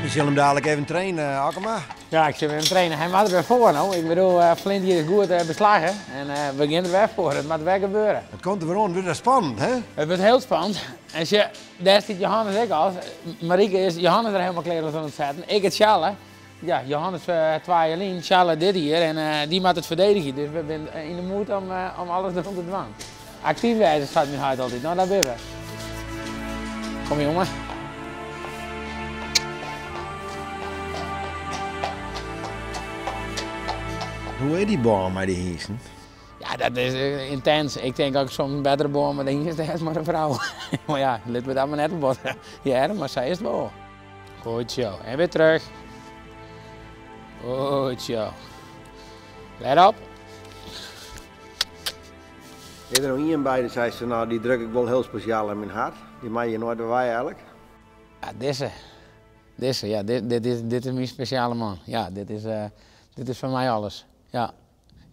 Je zal hem dadelijk even trainen, Akkema. Ja, ik zit met hem trainen. Hij maakt er weer voor nou. Ik bedoel, Flint hier is goed beslagen. En we beginnen er weer voor. Het moet weer gebeuren. Het komt er weer aan, wordt spannend, hè? Het wordt heel spannend. En daar zit Johannes ook al. Marieke is Johannes er helemaal klaar aan het zetten. Ik het Charles. Ja, Johannes 2 jaar, Charles dit hier. En die moet het verdedigen. Dus we zijn in de moed om alles erop te doen. Actief wijze staat mijn hart altijd. Nou, daar ben we. Kom jongen. Hoe is die baan met die hiesten? Ja, dat is intens. Ik denk ook soms een betere boom, maar dan is het maar een vrouw. Maar ja, laten we dat maar net op bot. Ja, maar zij is het wel. Goed zo. En weer terug. Goed zo. Let op. Is er nog iemand bij die zei ze, nou die druk ik wel heel speciaal in mijn hart. Die mag je nooit bij wij eigenlijk. Ja, deze, ja, dit is mijn speciale man. Ja, dit is voor mij alles. Ja.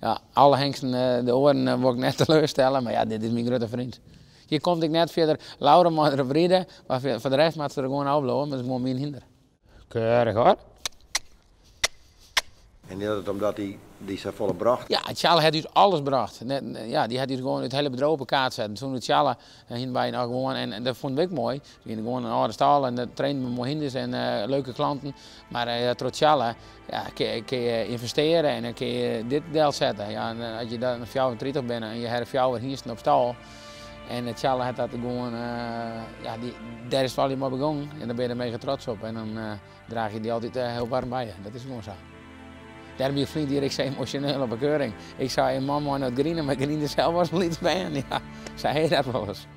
Ja, alle hengsten, de oren wil ik net teleurstellen, maar ja, dit is mijn grote vriend. Hier komt ik net verder, Laura mag erop rijden, maar voor de rest moet ze er gewoon afblijven, maar dat is gewoon mijn hinder. Keurig hoor. En is het omdat die zijn volle bracht? Ja, Charles had dus alles gebracht. Ja, die had dus gewoon het hele bedrijf op kaart zetten. Toen het Charles hierbij nou gewoon, en dat vond ik mooi. We gingen gewoon een oude stal en dat trainen we mooi hinders en leuke klanten. Maar trots Charles ja, kun je investeren en dan kun je dit deel zetten. Ja, en als je dan een 34 bent en je hebt 4 hiersten op stal. En Charles had dat gewoon, ja, daar is het al maar begonnen en daar ben je er mega trots op. En dan draag je die altijd heel warm bij je. Dat is gewoon zo. Daarom je vriend hier, ik zei emotioneel op bekeuring. Ik zei, mama aan het grienen, maar grienen zelf was wel iets bij. Ja, zei hij dat wel eens.